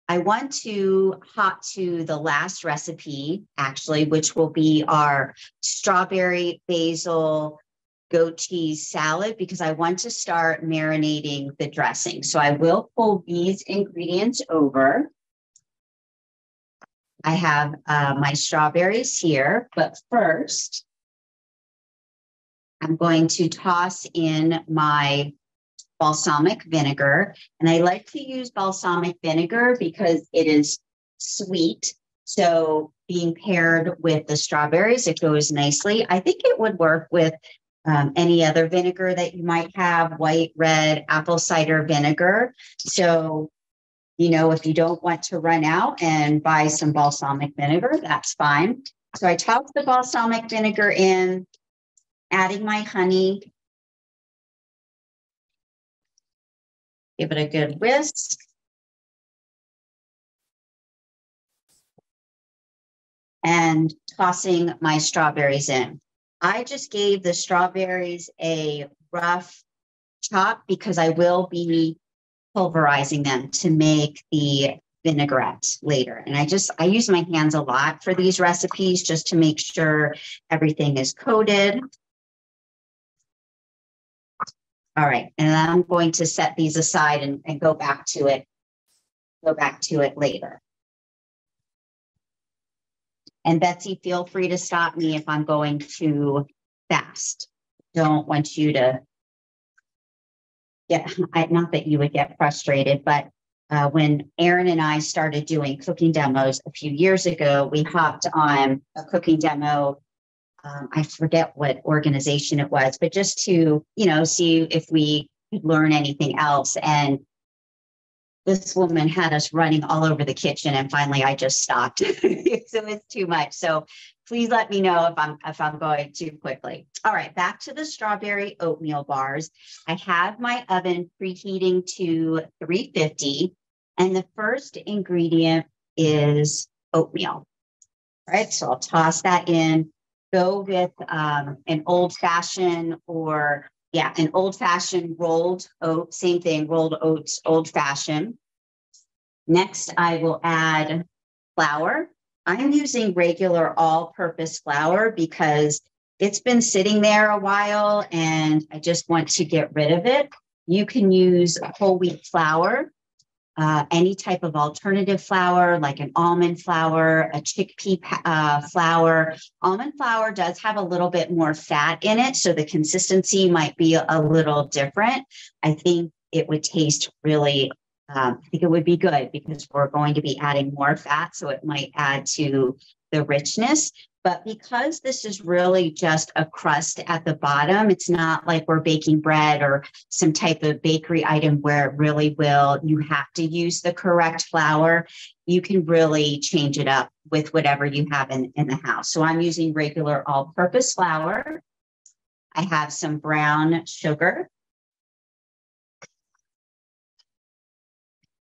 I want to hop to the last recipe, actually, which will be our strawberry basil goat cheese salad, because I want to start marinating the dressing. So I will pull these ingredients over. I have my strawberries here, but first I'm going to toss in my balsamic vinegar. And I like to use balsamic vinegar because it is sweet. So being paired with the strawberries, it goes nicely. I think it would work with any other vinegar that you might have, white, red, apple cider vinegar. So, you know, if you don't want to run out and buy some balsamic vinegar, that's fine. So I toss the balsamic vinegar in, adding my honey. Give it a good whisk. And tossing my strawberries in. I just gave the strawberries a rough chop because I will be pulverizing them to make the vinaigrette later. And I use my hands a lot for these recipes just to make sure everything is coated. All right, and then I'm going to set these aside and go back to it later. And Betsy, feel free to stop me if I'm going too fast. Don't want you to get, not that you would get frustrated, but when Erin and I started doing cooking demos a few years ago, we hopped on a cooking demo. I forget what organization it was, but just to, you know, see if we could learn anything else. And this woman had us running all over the kitchen, and finally I just stopped. So it's too much. So please let me know if I'm going too quickly. All right, back to the strawberry oatmeal bars. I have my oven preheating to 350, and the first ingredient is oatmeal. All right, so I'll toss that in. Go with an old-fashioned or an old-fashioned rolled oat, same thing, rolled oats, old-fashioned. Next, I will add flour. I'm using regular all-purpose flour because it's been sitting there a while and I just want to get rid of it. You can use whole wheat flour, any type of alternative flour, like an almond flour, a chickpea flour. Almond flour does have a little bit more fat in it, so the consistency might be a little different. I think it would taste really, I think it would be good because we're going to be adding more fat, so it might add to the richness. But because this is really just a crust at the bottom, it's not like we're baking bread or some type of bakery item where it really will, you have to use the correct flour. You can really change it up with whatever you have in the house. So I'm using regular all-purpose flour. I have some brown sugar,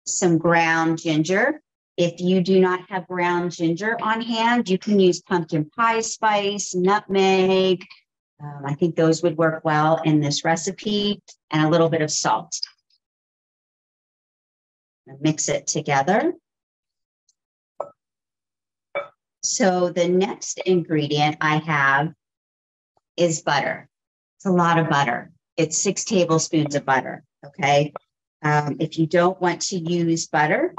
some ground ginger. If you do not have ground ginger on hand, you can use pumpkin pie spice, nutmeg. I think those would work well in this recipe, and a little bit of salt. Mix it together. So the next ingredient I have is butter. It's a lot of butter. It's 6 tablespoons of butter, okay? If you don't want to use butter,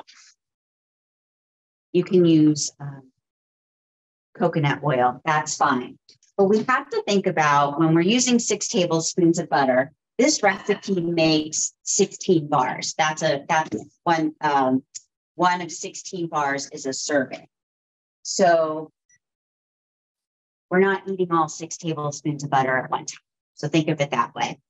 you can use coconut oil. That's fine. But we have to think about when we're using 6 tablespoons of butter, this recipe makes 16 bars. That's one of 16 bars is a serving. So we're not eating all 6 tablespoons of butter at one time. So think of it that way.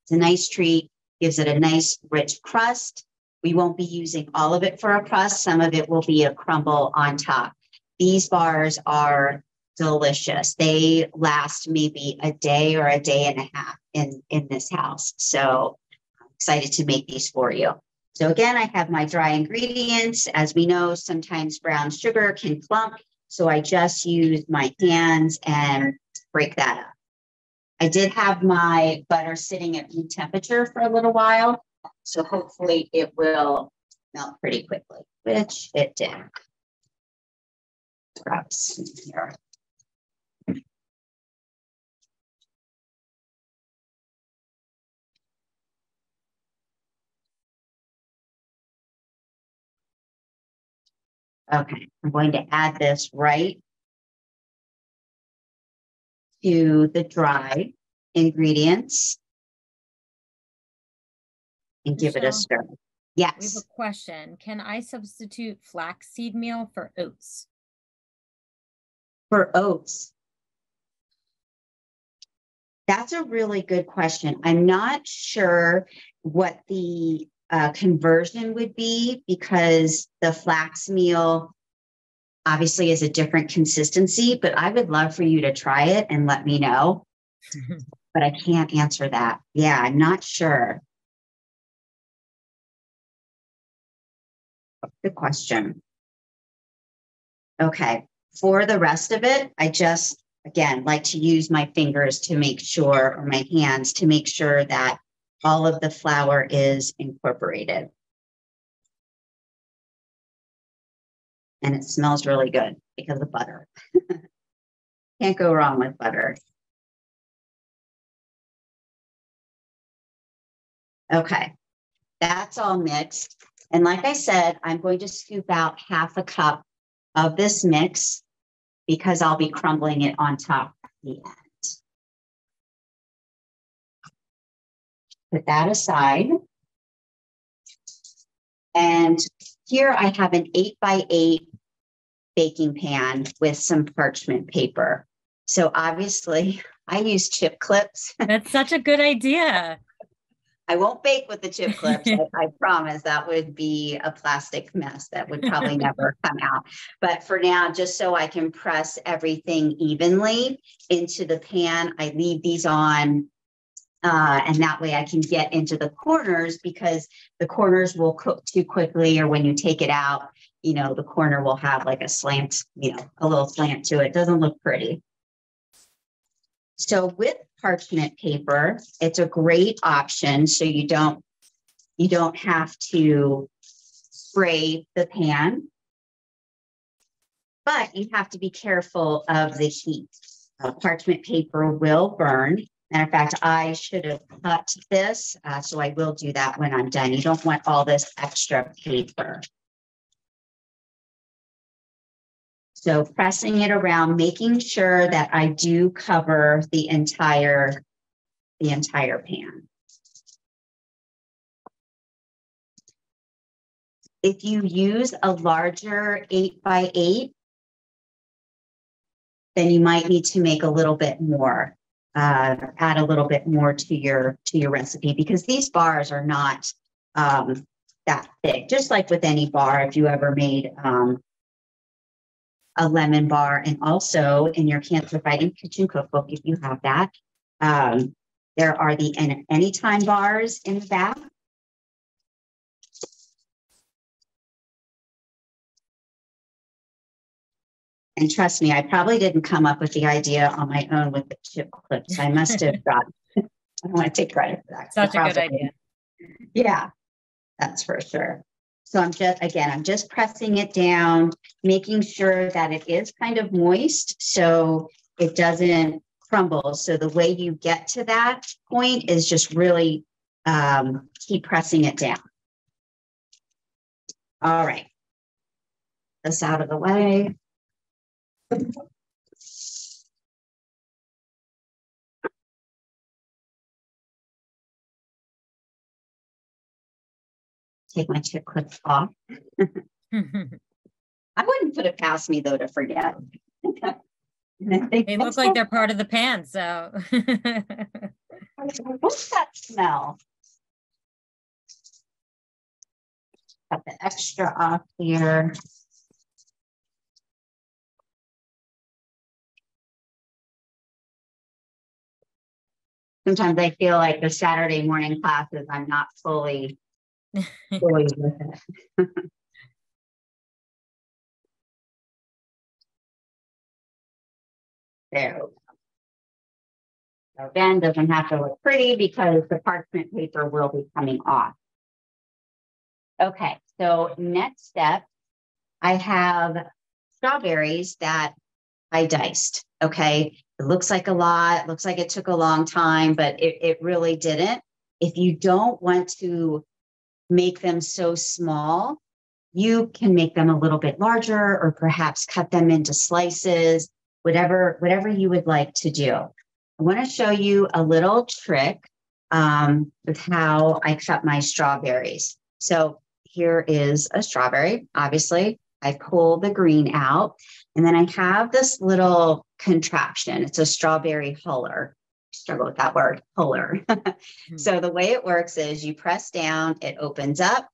It's a nice treat, gives it a nice rich crust. We won't be using all of it for a crust. Some of it will be a crumble on top. These bars are delicious. They last maybe a day or a day and a half in this house. So I'm excited to make these for you. So again, I have my dry ingredients. As we know, sometimes brown sugar can clump. So I just use my hands and break that up. I did have my butter sitting at room temperature for a little while. So hopefully it will melt pretty quickly, which it did. Grab some here. Okay, I'm going to add this right to the dry ingredients and give it a Michelle, stir. we have a Yes, question. Can I substitute flaxseed meal for oats? for oats. That's a really good question. I'm not sure what the conversion would be because the flax meal obviously is a different consistency, but I would love for you to try it and let me know. But I can't answer that. Yeah, I'm not sure. Good question. Okay. For the rest of it, I just, again, like to use my fingers to make sure, or my hands to make sure that all of the flour is incorporated. And it smells really good because of butter. Can't go wrong with butter. Okay, that's all mixed. And like I said, I'm going to scoop out half a cup of this mix because I'll be crumbling it on top at the end. Put that aside. And here I have an 8x8 baking pan with some parchment paper. So obviously I use chip clips. That's such a good idea. I won't bake with the chip clips. I promise that would be a plastic mess that would probably never come out. But for now, just so I can press everything evenly into the pan, I leave these on. And that way I can get into the corners because the corners will cook too quickly, or when you take it out, you know, the corner will have like a slant, you know, a little slant to it. Doesn't look pretty. So with parchment paper, it's a great option. So you don't have to spray the pan, but you have to be careful of the heat. Parchment paper will burn. Matter of fact, I should have cut this, so I will do that when I'm done. You don't want all this extra paper. So pressing it around, making sure that I do cover the entire pan. If you use a larger 8x8, then you might need to make a little bit more, add a little bit more to your recipe, because these bars are not that thick. Just like with any bar, if you ever made a lemon bar, and also in your Cancer Fighting Kitchen cookbook, if you have that, there are the anytime bars in the back. And trust me, I probably didn't come up with the idea on my own with the chip clips. I must have got, I don't want to take credit for that. Such a good idea. Yeah, that's for sure. So I'm just pressing it down, making sure that it is kind of moist so it doesn't crumble. So the way you get to that point is just really keep pressing it down. All right. This out of the way. Take my chip clips off. I wouldn't put it past me, though, to forget. They look like they're part of the pan, so. What's that smell? Got the extra off here. Sometimes I feel like the Saturday morning classes, I'm not fully with it. There we go. So again, doesn't have to look pretty because the parchment paper will be coming off. Okay, So next step, I have strawberries that I diced. Okay. It looks like a lot, looks like it took a long time, but it really didn't. If you don't want to make them so small, you can make them a little bit larger or perhaps cut them into slices, whatever you would like to do. I want to show you a little trick with how I cut my strawberries. So here is a strawberry. Obviously, I pull the green out, and then I have this little contraption. It's a strawberry huller. Struggle with that word, huller. So the way it works is you press down, it opens up,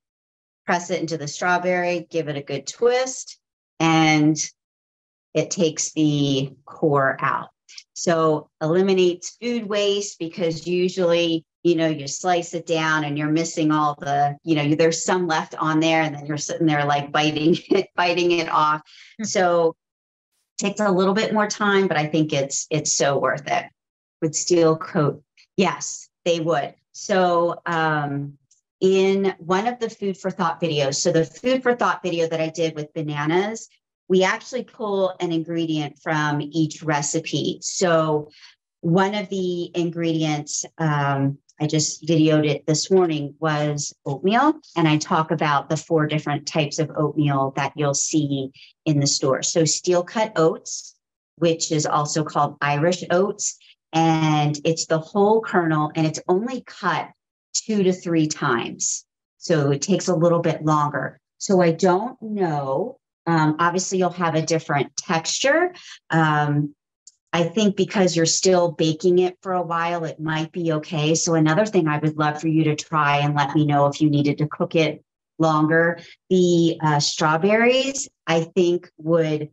press it into the strawberry, give it a good twist, and it takes the core out. So eliminates food waste, because usually, you slice it down and you're missing all the, there's some left on there, and then you're sitting there like biting it off. So it takes a little bit more time, but I think it's so worth it. Would steel coat? Yes, they would. So in one of the food for thought videos, so the food for thought video that I did with bananas, we actually pull an ingredient from each recipe. So one of the ingredients, I just videoed it this morning, was oatmeal. And I talk about the 4 different types of oatmeal that you'll see in the store. So steel cut oats, which is also called Irish oats, and it's the whole kernel, and it's only cut 2 to 3 times. So it takes a little bit longer. So I don't know. Obviously, you'll have a different texture. I think because you're still baking it for a while, it might be okay. So another thing I would love for you to try, and let me know if you needed to cook it longer. The strawberries, I think, would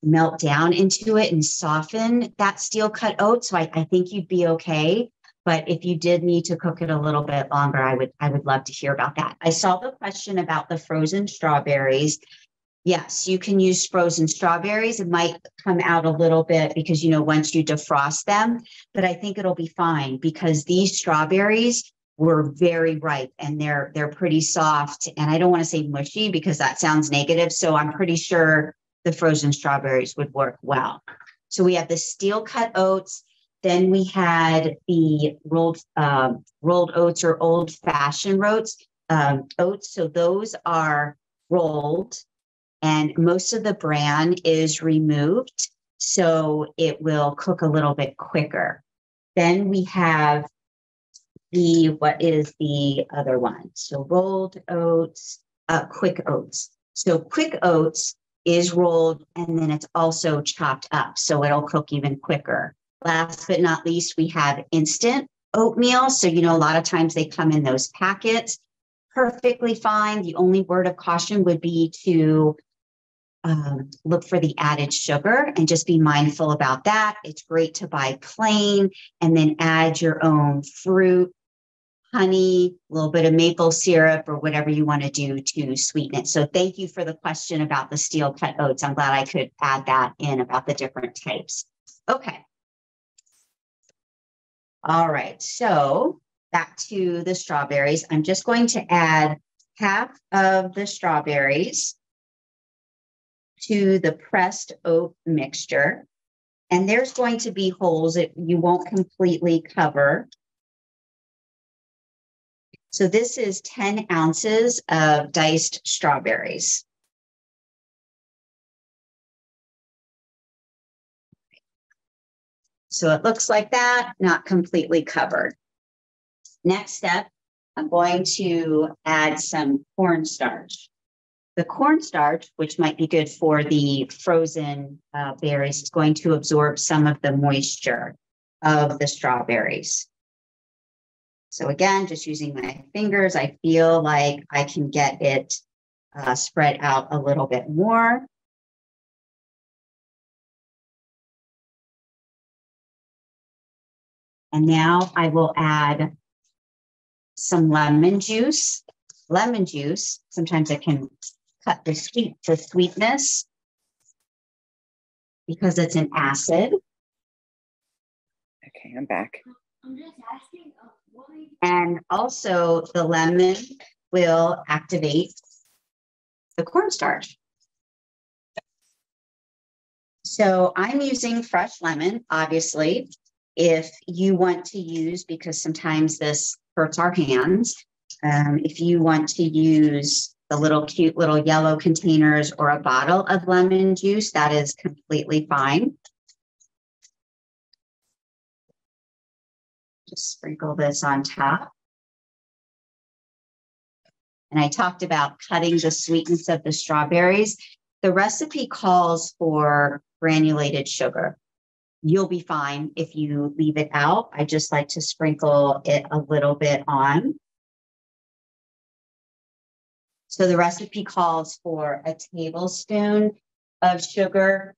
melt down into it and soften that steel cut oat. So I think you'd be okay. But if you did need to cook it a little bit longer, I would love to hear about that. I saw the question about the frozen strawberries. Yes, you can use frozen strawberries. It might come out a little bit because, once you defrost them, but I think it'll be fine, because these strawberries were very ripe and they're pretty soft. And I don't want to say mushy because that sounds negative. So I'm pretty sure the frozen strawberries would work well. So we have the steel cut oats. Then we had the rolled oats, or old fashioned oats. So those are rolled, and most of the bran is removed, so it will cook a little bit quicker. Then we have what is the other one? So rolled oats, quick oats. So quick oats is rolled, and then it's also chopped up, so it'll cook even quicker. Last but not least, we have instant oatmeal. So, a lot of times they come in those packets. Perfectly fine. The only word of caution would be to look for the added sugar, and just be mindful about that. It's great to buy plain and then add your own fruit, honey, a little bit of maple syrup, or whatever you want to do to sweeten it. So thank you for the question about the steel cut oats. I'm glad I could add that in about the different types. Okay. All right. So back to the strawberries. I'm just going to add half of the strawberries to the pressed oat mixture. And there's going to be holes that you won't completely cover. So this is 10 ounces of diced strawberries. So it looks like that, not completely covered. Next step, I'm going to add some cornstarch. The cornstarch, which might be good for the frozen berries, is going to absorb some of the moisture of the strawberries. So again, just using my fingers, I feel like I can get it spread out a little bit more. And now I will add some lemon juice. Lemon juice, sometimes I can cut the sweetness because it's an acid. Okay, I'm back. I'm just asking. And also the lemon will activate the cornstarch. So I'm using fresh lemon, obviously. If you want to use, because sometimes this hurts our hands, if you want to use the little cute little yellow containers or a bottle of lemon juice, that is completely fine. Just sprinkle this on top. And I talked about cutting the sweetness of the strawberries. The recipe calls for granulated sugar. You'll be fine if you leave it out. I just like to sprinkle it a little bit on. So the recipe calls for a tablespoon of sugar,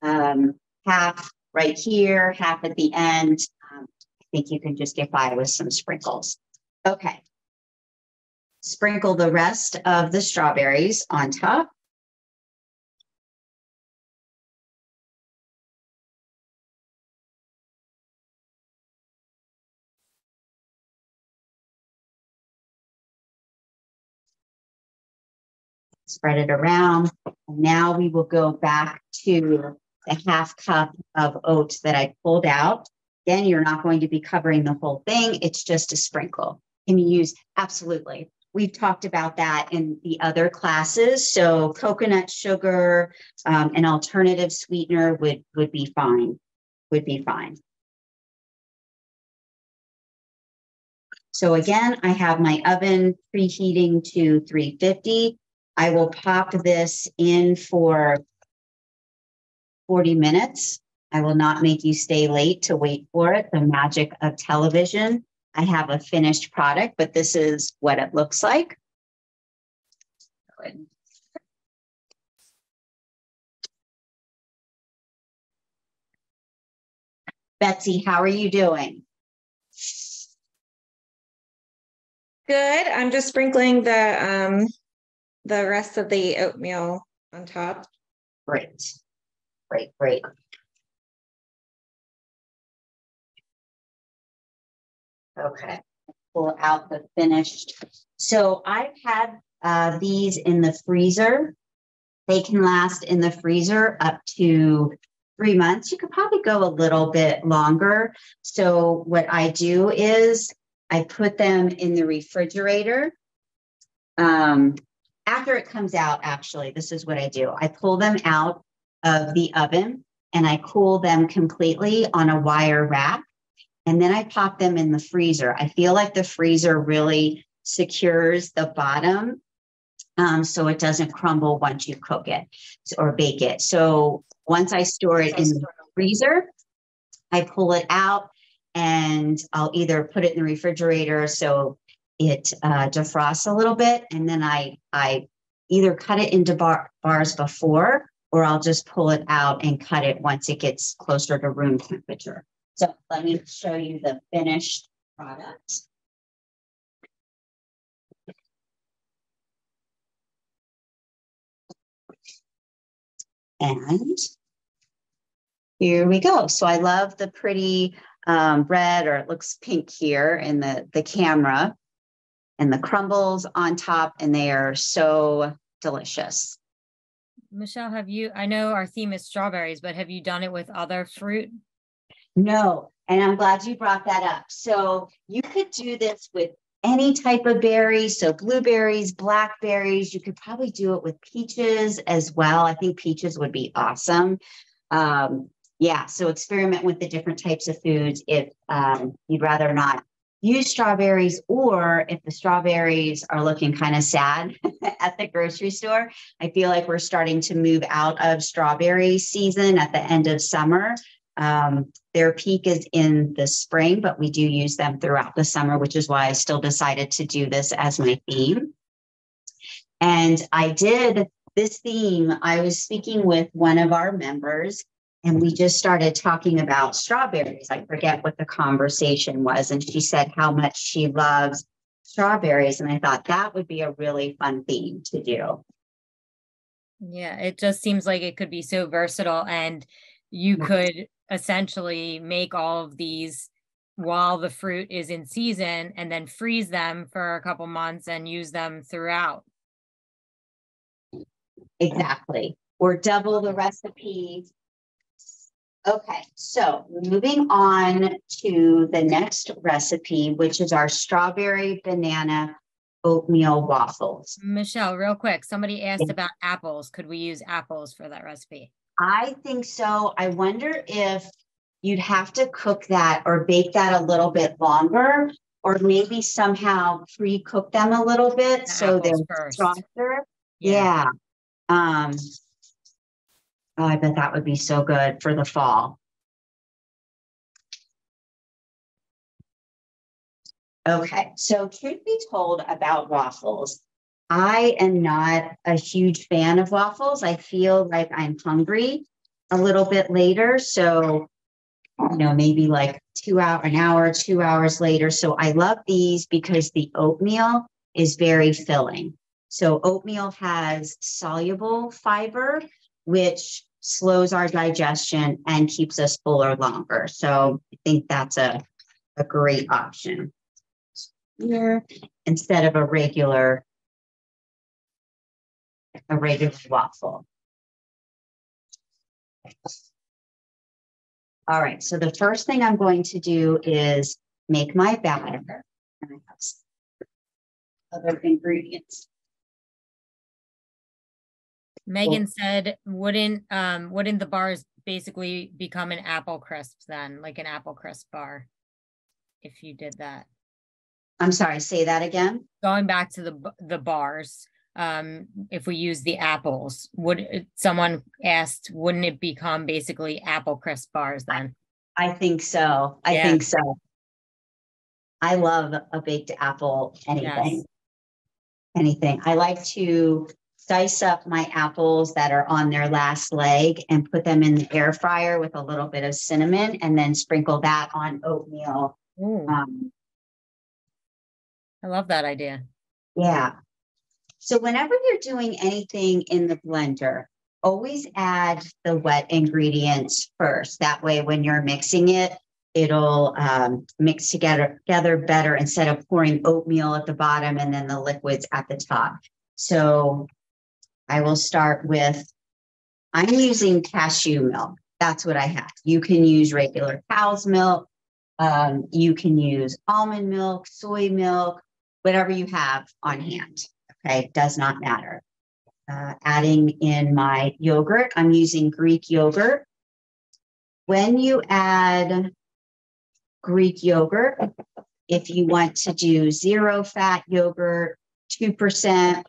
half right here, half at the end. I think you can just get by with some sprinkles. Okay. Sprinkle the rest of the strawberries on top. Spread it around. Now we will go back to the half cup of oats that I pulled out. Again, you're not going to be covering the whole thing. It's just a sprinkle. Can you use? Absolutely. We've talked about that in the other classes. So coconut sugar, an alternative sweetener would be fine. Would be fine. So again, I have my oven preheating to 350. I will pop this in for 40 minutes. I will not make you stay late to wait for it. The magic of television. I have a finished product, but this is what it looks like. Betsy, how are you doing? Good. I'm just sprinkling the rest of the oatmeal on top. Great, great, great. Okay, pull out the finished. So I've had these in the freezer. They can last in the freezer up to 3 months. You could probably go a little bit longer. So what I do is I put them in the refrigerator. After it comes out, actually, this is what I do. I pull them out of the oven and I cool them completely on a wire rack. And then I pop them in the freezer. I feel like the freezer really secures the bottom so it doesn't crumble once you cook it or bake it. So once I store it in the freezer, I pull it out and I'll either put it in the refrigerator so it defrosts a little bit, and then I either cut it into bars before, or I'll just pull it out and cut it once it gets closer to room temperature. So let me show you the finished product. And here we go. So I love the pretty red, or it looks pink here in the camera, and the crumbles on top, and they are so delicious. Michelle, have you, I know our theme is strawberries, but have you done it with other fruit? No, and I'm glad you brought that up. So you could do this with any type of berry. So blueberries, blackberries, you could probably do it with peaches as well. I think peaches would be awesome. Yeah, so experiment with the different types of foods if you'd rather not use strawberries, or if the strawberries are looking kind of sad at the grocery store. I feel like we're starting to move out of strawberry season at the end of summer. Their peak is in the spring, but we do use them throughout the summer, which is why I still decided to do this as my theme. And I did this theme. I was speaking with one of our members, and we just started talking about strawberries. I forget what the conversation was. And she said how much she loves strawberries. And I thought that would be a really fun theme to do. Yeah, it just seems like it could be so versatile, and you could essentially make all of these while the fruit is in season and then freeze them for a couple months and use them throughout. Exactly. Or double the recipe. Okay, so moving on to the next recipe, which is our strawberry banana oatmeal waffles. Michelle, real quick, somebody asked about apples. Could we use apples for that recipe? I think so. I wonder if you'd have to cook that or bake that a little bit longer, or maybe somehow pre-cook them a little bit so they're softer. Yeah. Oh, I bet that would be so good for the fall. Okay, so truth be told about waffles, I am not a huge fan of waffles. I feel like I'm hungry a little bit later. So, maybe like 2 hours later. So I love these because the oatmeal is very filling. So oatmeal has soluble fiber, which slows our digestion and keeps us fuller longer. So I think that's a great option here instead of a regular waffle. All right, so the first thing I'm going to do is make my batter. And I have other ingredients. Megan said, wouldn't the bars basically become an apple crisp then, like an apple crisp bar, if you did that? I'm sorry, say that again. Going back to the bars, if we use the apples, someone asked, wouldn't it become basically apple crisp bars then? I think so. I think so. I love a baked apple, anything. Yes. Anything. I like to dice up my apples that are on their last leg and put them in the air fryer with a little bit of cinnamon and then sprinkle that on oatmeal. I love that idea. Yeah. So whenever you're doing anything in the blender, always add the wet ingredients first. That way, when you're mixing it, it'll mix together better instead of pouring oatmeal at the bottom and then the liquids at the top. So I will start with, I'm using cashew milk. That's what I have. You can use regular cow's milk. You can use almond milk, soy milk, whatever you have on hand. Okay, does not matter. Adding in my yogurt, I'm using Greek yogurt. When you add Greek yogurt, if you want to do 0 fat yogurt, 2%,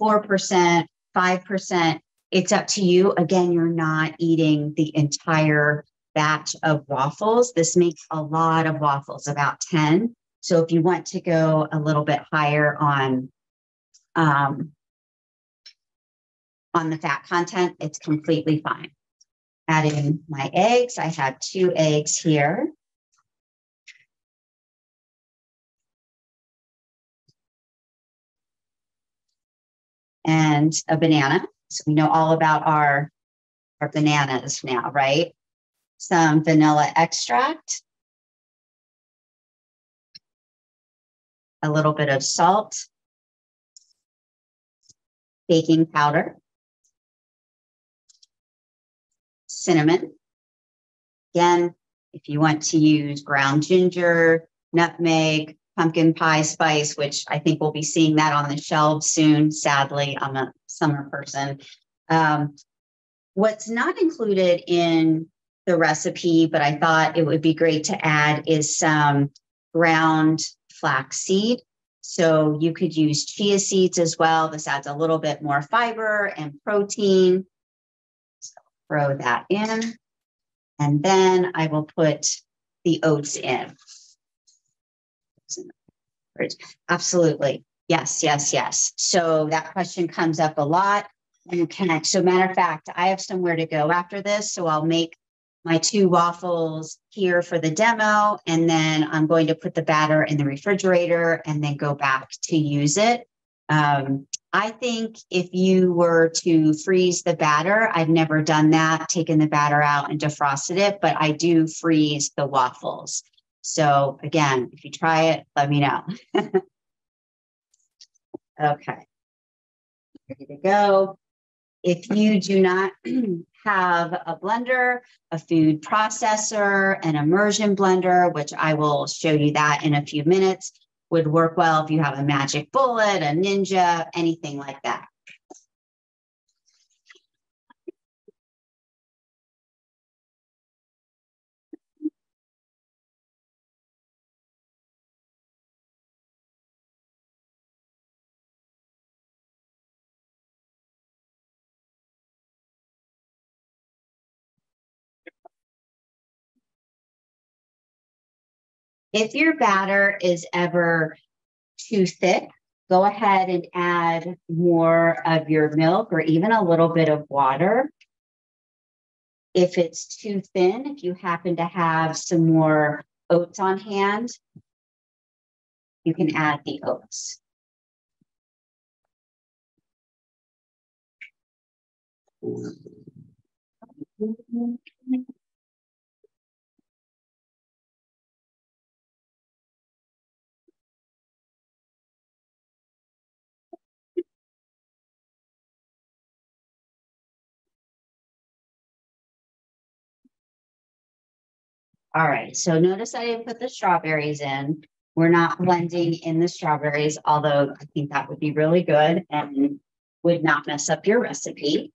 4%, 5%, it's up to you. Again, you're not eating the entire batch of waffles. This makes a lot of waffles, about 10. So if you want to go a little bit higher on the fat content, it's completely fine. Add in my eggs. I have 2 eggs here. And a banana. So we know all about our bananas now, right? Some vanilla extract. A little bit of salt. Baking powder. Cinnamon. Again, if you want to use ground ginger, nutmeg, pumpkin pie spice, which I think we'll be seeing that on the shelves soon. Sadly, I'm a summer person. What's not included in the recipe, but I thought it would be great to add, is some ground flaxseed. So you could use chia seeds as well. This adds a little bit more fiber and protein. So throw that in. And then I will put the oats in. Absolutely. Yes, yes, yes. So that question comes up a lot. And connect. So matter of fact, I have somewhere to go after this. So I'll make my 2 waffles here for the demo. And then I'm going to put the batter in the refrigerator and then go back to use it. I think if you were to freeze the batter, I've never done that, taken the batter out and defrosted it, but I do freeze the waffles. So again, if you try it, let me know. Okay, ready to go. If you do not have a blender, a food processor, an immersion blender, which I will show you that in a few minutes, would work well if you have a Magic Bullet, a Ninja, anything like that. If your batter is ever too thick, go ahead and add more of your milk or even a little bit of water. If it's too thin, if you happen to have some more oats on hand, you can add the oats. All right, so notice I didn't put the strawberries in. We're not blending in the strawberries, although I think that would be really good and would not mess up your recipe.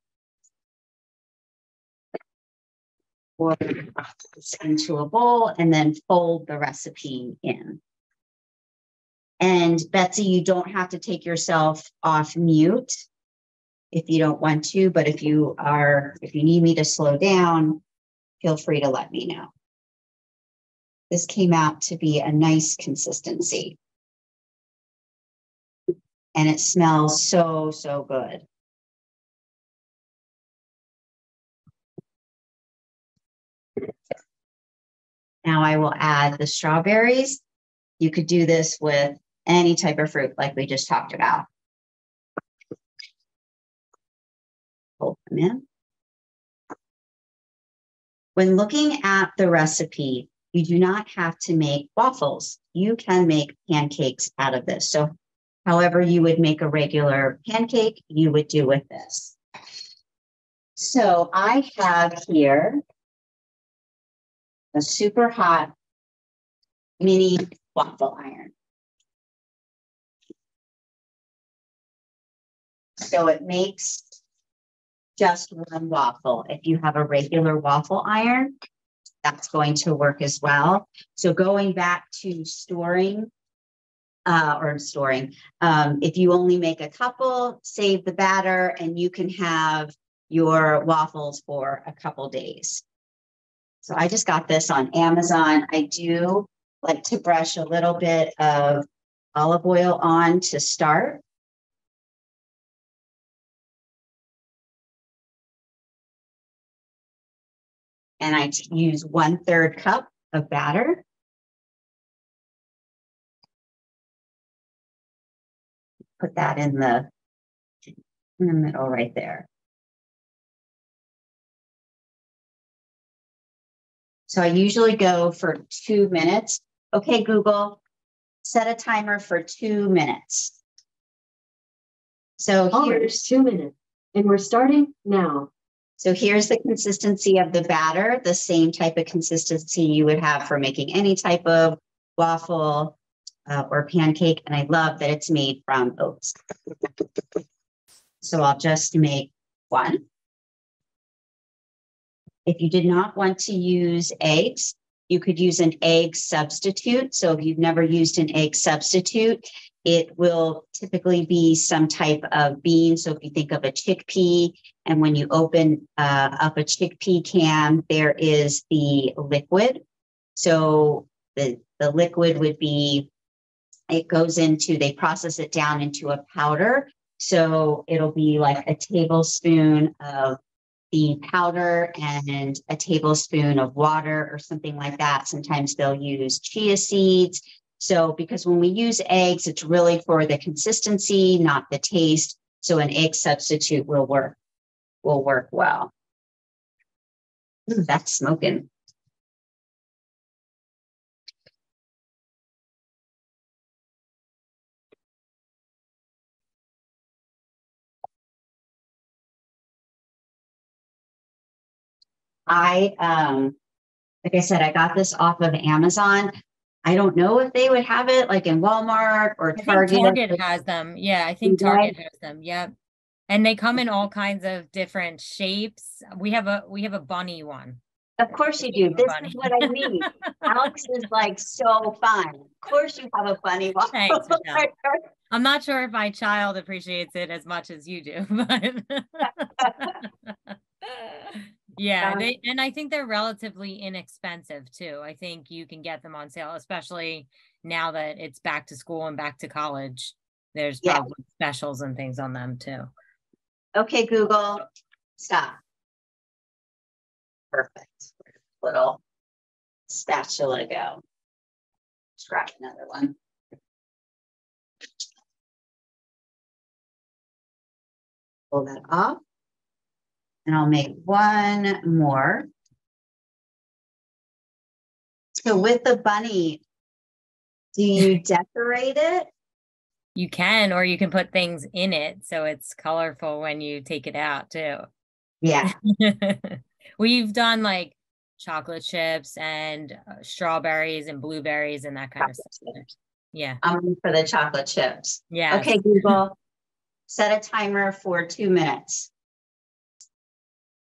Pour this into a bowl and then fold the recipe in. And Betsy, you don't have to take yourself off mute if you don't want to, but if you need me to slow down, feel free to let me know. This came out to be a nice consistency. And it smells so, so good. Now I will add the strawberries. You could do this with any type of fruit like we just talked about. Fold them in. When looking at the recipe, you do not have to make waffles. You can make pancakes out of this. So however you would make a regular pancake, you would do with this. So I have here a super hot mini waffle iron. So it makes just one waffle. If you have a regular waffle iron, that's going to work as well. So going back to storing, if you only make a couple, save the batter and you can have your waffles for a couple days. So I just got this on Amazon. I do like to brush a little bit of olive oil on to start. And I use 1/3 cup of batter. Put that in the middle right there. So I usually go for 2 minutes. Okay, Google, set a timer for 2 minutes. So here's 2 minutes, and we're starting now. So here's the consistency of the batter, the same type of consistency you would have for making any type of waffle or pancake. And I love that it's made from oats. So I'll just make one. If you did not want to use eggs, you could use an egg substitute. So if you've never used an egg substitute, it will typically be some type of bean. So if you think of a chickpea, and when you open up a chickpea can, there is the liquid. So the liquid would be, it goes into, they process it down into a powder. So it'll be like a tablespoon of the powder and a tablespoon of water or something like that. Sometimes they'll use chia seeds. So because when we use eggs, it's really for the consistency, not the taste. So an egg substitute will work well. Ooh, that's smoking. Like I said, I got this off of Amazon. I don't know if they would have it like in Walmart or I think Target. Target has them. Yeah, I think Right. Target has them. Yep. And they come in all kinds of different shapes. We have a bunny one. Of course you Shape do. of a This bunny. is what I mean. Alex is like so fun. Of course you have a funny one. Thanks, Michelle. I'm not sure if my child appreciates it as much as you do, but yeah, and I think they're relatively inexpensive too. I think you can get them on sale, especially now that it's back to school and back to college. There's probably specials and things on them too. Okay, Google, stop. Perfect. Little spatula go. Let's grab another one. Pull that off. And I'll make one more. So with the bunny, do you decorate it? You can, or you can put things in it so it's colorful when you take it out too. Yeah. We've done like chocolate chips and strawberries and blueberries and that kind of stuff. Yeah. I'm for the chocolate chips. Yeah. Okay, Google, set a timer for 2 minutes.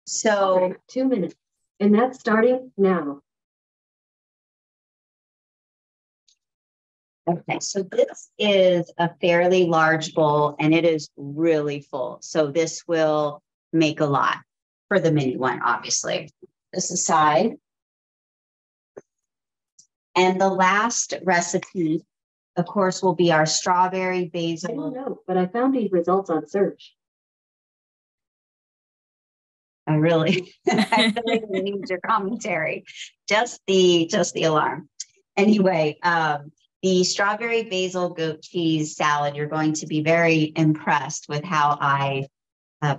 So 2 minutes. And that's starting now. okay, so this is a fairly large bowl and it is really full. So this will make a lot for the mini one, obviously. This aside. And the last recipe, of course, will be our strawberry I don't basil. know, but I found these results on search. I really need your commentary. Just the alarm. Anyway, the strawberry basil goat cheese salad, you're going to be very impressed with how I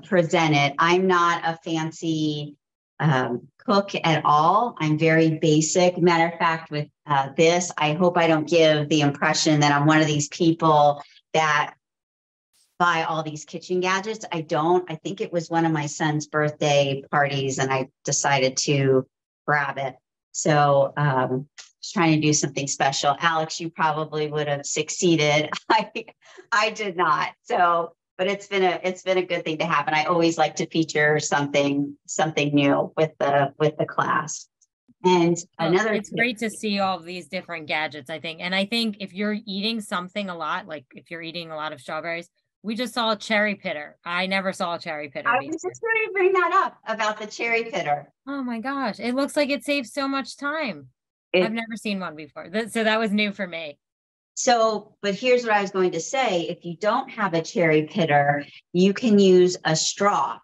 present it. I'm not a fancy cook at all. I'm very basic. Matter of fact, with this, I hope I don't give the impression that I'm one of these people that buy all these kitchen gadgets. I don't. I think it was one of my son's birthday parties and I decided to grab it. So just trying to do something special. Alex, you probably would have succeeded. I did not. So, but it's been a good thing to have. And I always like to feature something new with the class. And it's great to see all of these different gadgets, I think. And I think if you're eating something a lot, like if you're eating a lot of strawberries, we just saw a cherry pitter. I never saw a cherry pitter. I was just going to bring that up about the cherry pitter. Oh my gosh. It looks like it saves so much time. I've never seen one before. So that was new for me. So, but here's what I was going to say. If you don't have a cherry pitter, you can use a straw.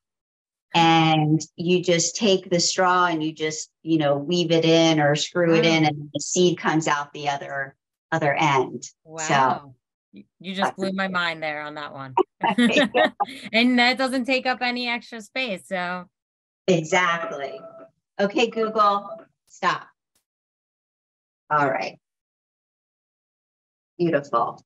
And you just take the straw and you just, weave it in or screw it in and the seed comes out the other end. Wow. So, you just blew my mind there on that one. And that doesn't take up any extra space. So exactly. Okay, Google, stop. All right. Beautiful.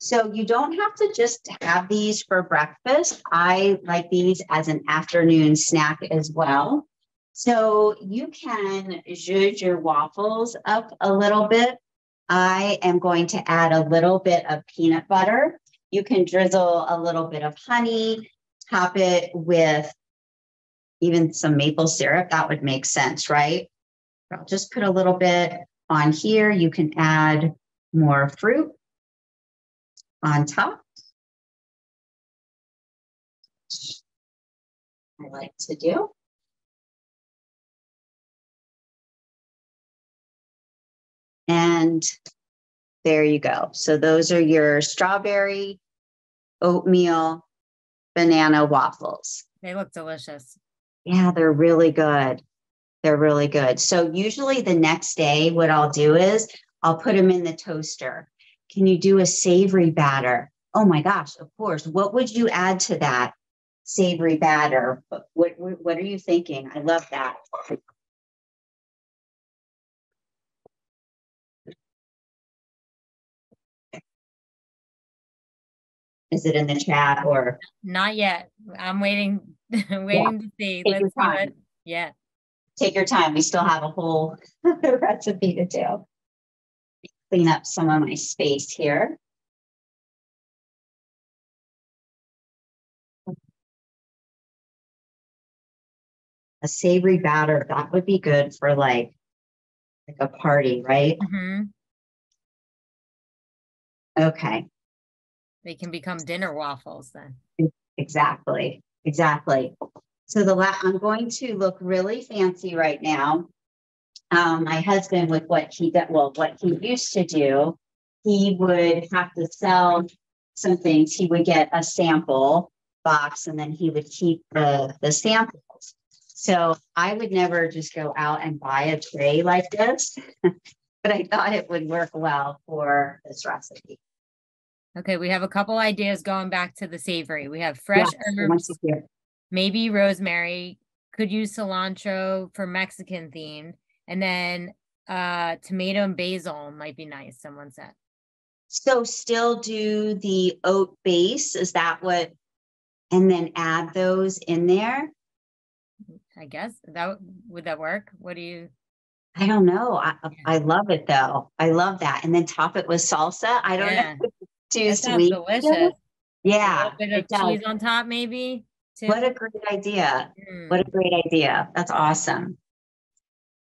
So you don't have to just have these for breakfast. I like these as an afternoon snack as well. So you can zhuzh your waffles up a little bit. I am going to add a little bit of peanut butter. You can drizzle a little bit of honey, top it with even some maple syrup. That would make sense, right? I'll just put a little bit on here. You can add more fruit on top. I like to do. And there you go. So those are your strawberry, oatmeal, banana waffles. They look delicious. Yeah, they're really good. They're really good. So usually the next day, what I'll do is I'll put them in the toaster. Can you do a savory batter? Oh my gosh, of course. What would you add to that savory batter? What are you thinking? I love that. Is it in the chat or? Not yet. I'm waiting, waiting to see. Let's do it. Yeah. Take your time. We still have a whole recipe to do. Clean up some of my space here. A savory batter, that would be good for like a party, right? Mm-hmm. Okay. They can become dinner waffles then. Exactly. Exactly. So I'm going to look really fancy right now. My husband, with what he used to do, he would have to sell some things. He would get a sample box and then he would keep the samples. So I would never just go out and buy a tray like this, but I thought it would work well for this recipe. Okay, we have a couple ideas going back to the savory. We have fresh herbs, maybe rosemary, could use cilantro for Mexican theme, and then tomato and basil might be nice, someone said. So still do the oat base, is that what, and then add those in there? I guess would that work? What do you? I don't know. I love it though. I love that. And then top it with salsa. I don't know. Too that sweet. Sounds delicious. Yeah. A little bit of cheese on top, maybe. Too. What a great idea. What a great idea. That's awesome.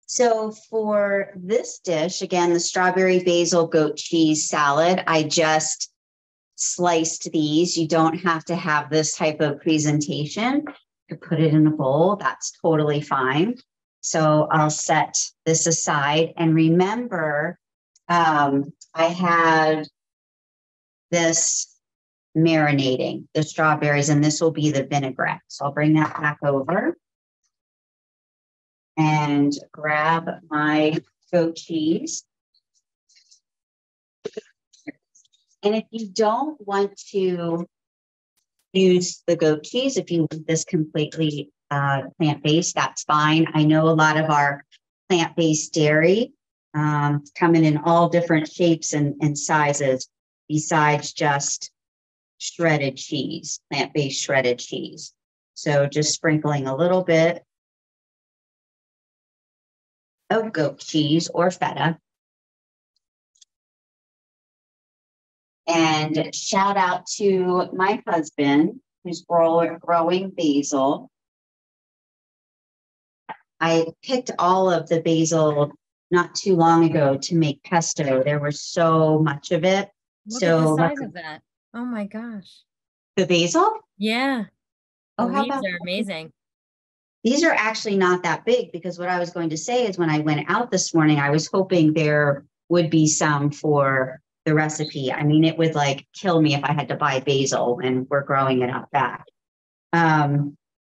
So for this dish, again, the strawberry basil goat cheese salad, I just sliced these. You don't have to have this type of presentation to put it in a bowl. That's totally fine. So I'll set this aside. And remember, I had this marinating, the strawberries, and this will be the vinaigrette. So I'll bring that back over and grab my goat cheese. And if you don't want to use the goat cheese, if you want this completely plant-based, that's fine. I know a lot of our plant-based dairy come in all different shapes and sizes besides just shredded cheese, plant-based shredded cheese. So just sprinkling a little bit of goat cheese or feta. And shout out to my husband who's growing basil. I picked all of the basil not too long ago to make pesto. There was so much of it. Look at the size of that. Oh my gosh. The basil? Yeah. Oh, the how leaves about are amazing. These are actually not that big, because what I was going to say is when I went out this morning, I was hoping there would be some for the recipe. I mean, it would like kill me if I had to buy basil, and we're growing it out back.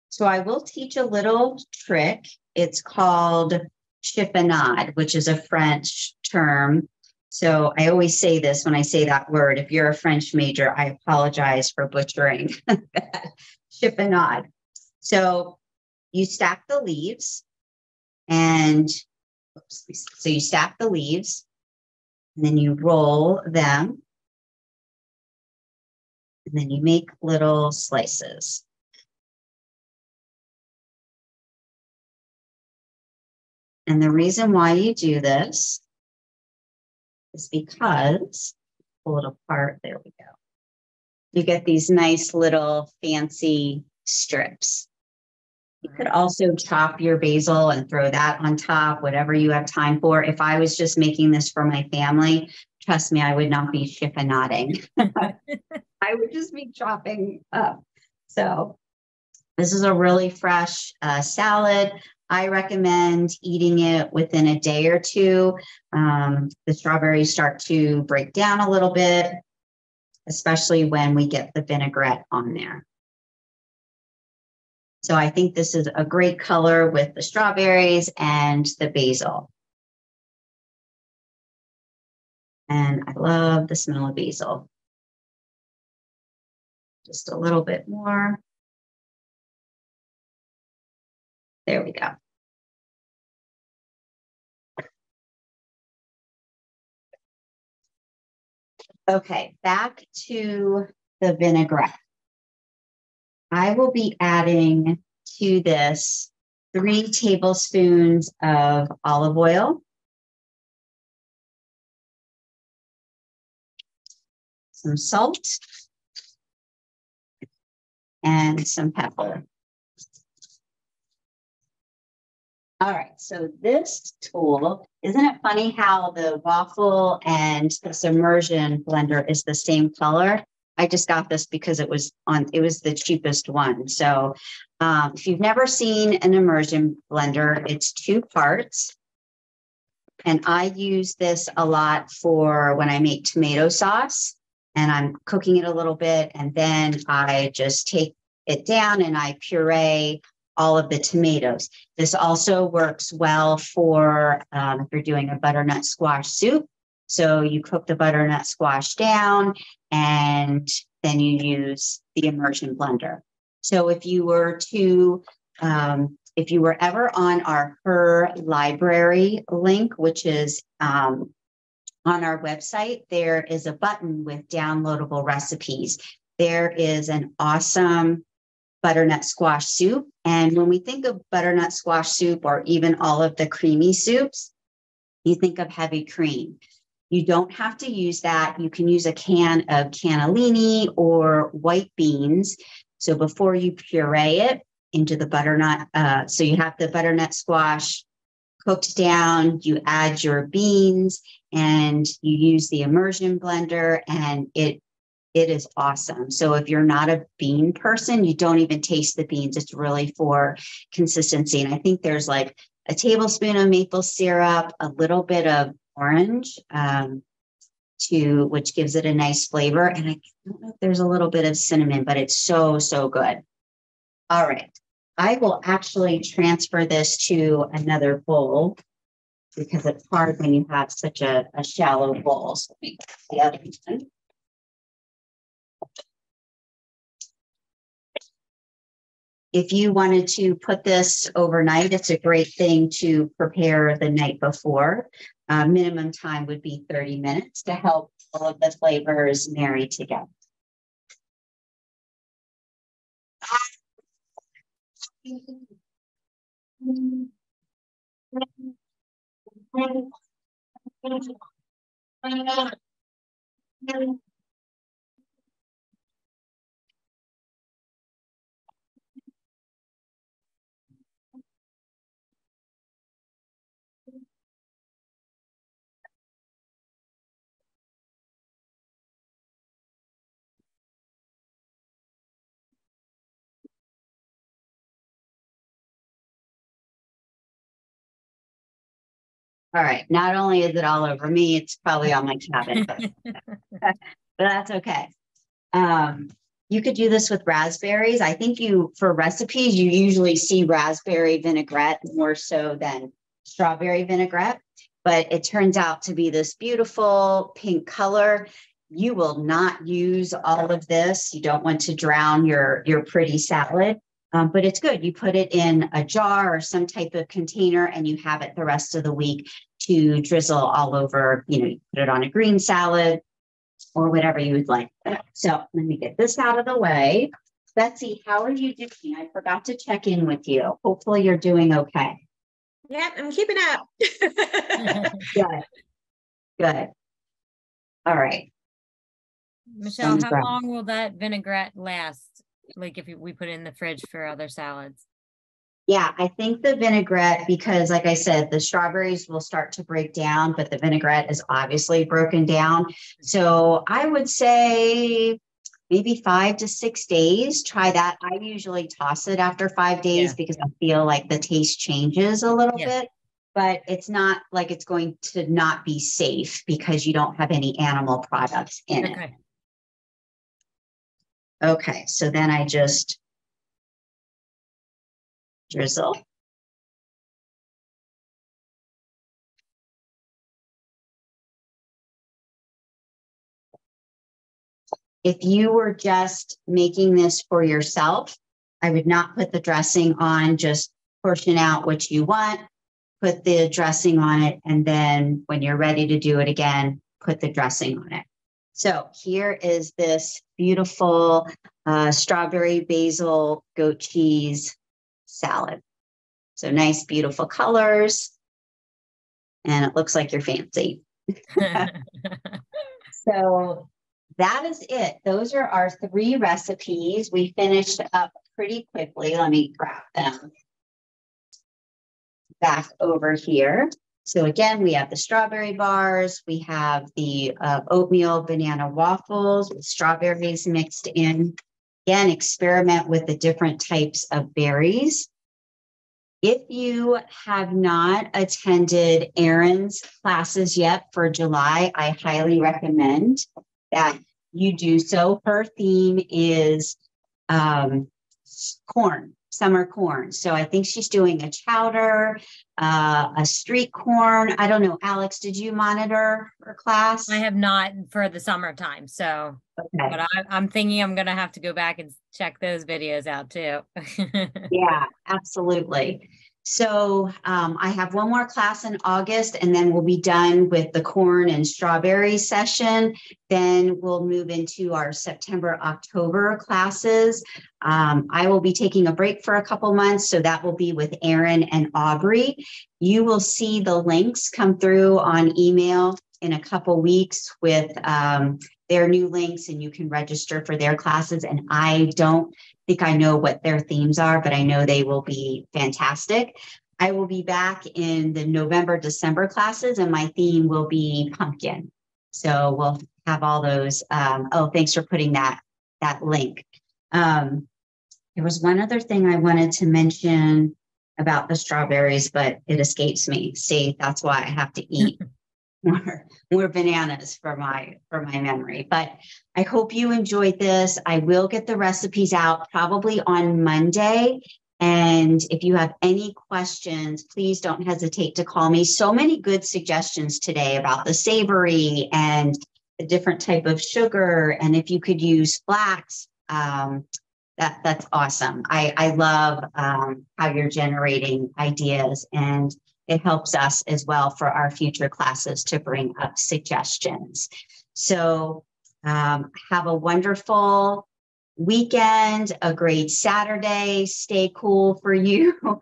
So I will teach a little trick. It's called chiffonade, which is a French term. So I always say this when I say that word. If you're a French major, I apologize for butchering that. Chiffonade. So you stack the leaves and so you stack the leaves and then you roll them and then you make little slices. And the reason why you do this is because, pull it apart, there we go. You get these nice little fancy strips. You could also chop your basil and throw that on top, whatever you have time for. If I was just making this for my family, trust me, I would not be chiffonading. I would just be chopping up. So this is a really fresh salad. I recommend eating it within a day or two. The strawberries start to break down a little bit, especially when we get the vinaigrette on there. So I think this is a great color with the strawberries and the basil. And I love the smell of basil. Just a little bit more. There we go. Okay, back to the vinaigrette. I will be adding to this 3 tablespoons of olive oil, some salt, and some pepper. All right, so this tool, isn't it funny how the waffle and this immersion blender is the same color? I just got this because it was the cheapest one. So if you've never seen an immersion blender, it's 2 parts. And I use this a lot for when I make tomato sauce and I'm cooking it a little bit. And then I just take it down and I puree all of the tomatoes. This also works well for if you're doing a butternut squash soup. So you cook the butternut squash down and then you use the immersion blender. So if you were ever on our Her Library link, which is on our website, there is a button with downloadable recipes. There is an awesome butternut squash soup. And when we think of butternut squash soup or even all of the creamy soups, you think of heavy cream. You don't have to use that. You can use a can of cannellini or white beans. So before you puree it into the butternut, so you have the butternut squash cooked down, you add your beans and you use the immersion blender and it is awesome. So if you're not a bean person, you don't even taste the beans. It's really for consistency. And I think there's like a tablespoon of maple syrup, a little bit of orange, which gives it a nice flavor. And I don't know if there's a little bit of cinnamon, but it's so, so good. All right. I will actually transfer this to another bowl because it's hard when you have such a shallow bowl. So let me get the other one. If you wanted to put this overnight, it's a great thing to prepare the night before. Minimum time would be 30 minutes to help all of the flavors marry together. All right. Not only is it all over me, it's probably on my cabinet, but that's okay. You could do this with raspberries. I think for recipes, you usually see raspberry vinaigrette more so than strawberry vinaigrette, but it turns out to be this beautiful pink color. You will not use all of this. You don't want to drown your pretty salad. But it's good. You put it in a jar or some type of container and you have it the rest of the week to drizzle all over, you put it on a green salad or whatever you would like. So let me get this out of the way. Betsy, how are you doing? I forgot to check in with you. Hopefully you're doing okay. Yep, I'm keeping up. Good. Good. All right. Michelle, how long will that vinaigrette last? Like if we put it in the fridge for other salads? Yeah, I think the vinaigrette, because like I said, the strawberries will start to break down, but the vinaigrette is obviously broken down. So I would say maybe 5 to 6 days. Try that. I usually toss it after 5 days because I feel like the taste changes a little bit, but it's not like it's going to not be safe because you don't have any animal products in it. Okay, so then I just drizzle. If you were just making this for yourself, I would not put the dressing on, just portion out what you want, put the dressing on it, and then when you're ready to do it again, put the dressing on it. So here is this beautiful strawberry basil goat cheese salad. So nice, beautiful colors. And it looks like you're fancy. So that is it. Those are our 3 recipes. We finished up pretty quickly. Let me grab them back over here. So again, we have the strawberry bars. We have the oatmeal banana waffles with strawberries mixed in. Again, experiment with the different types of berries. If you have not attended Erin's classes yet for July, I highly recommend that you do so. Her theme is corn, summer corn. So I think she's doing a chowder, a street corn. I don't know. Alex, did you monitor her class? I have not for the summertime. So, okay. But I'm thinking I'm going to have to go back and check those videos out too. Yeah, absolutely. So I have one more class in August, and then we'll be done with the corn and strawberry session. Then we'll move into our September, October classes. I will be taking a break for a couple months, so that will be with Erin and Aubrey. You will see the links come through on email in a couple weeks with their new links, and you can register for their classes. And I don't think I know what their themes are, but I know they will be fantastic. I will be back in the November, December classes, and my theme will be pumpkin. So we'll have all those. Oh, thanks for putting that link. There was one other thing I wanted to mention about the strawberries, but it escapes me. See, that's why I have to eat more bananas for my memory. But I hope you enjoyed this. I will get the recipes out probably on Monday. And if you have any questions, please don't hesitate to call me. So many good suggestions today about the savory and the different type of sugar. And if you could use flax, that's awesome. I love how you're generating ideas, and it helps us as well for our future classes to bring up suggestions. So have a wonderful weekend, a great Saturday. Stay cool for you,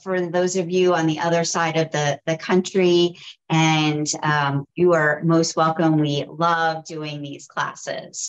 for those of you on the other side of the country. And you are most welcome. We love doing these classes.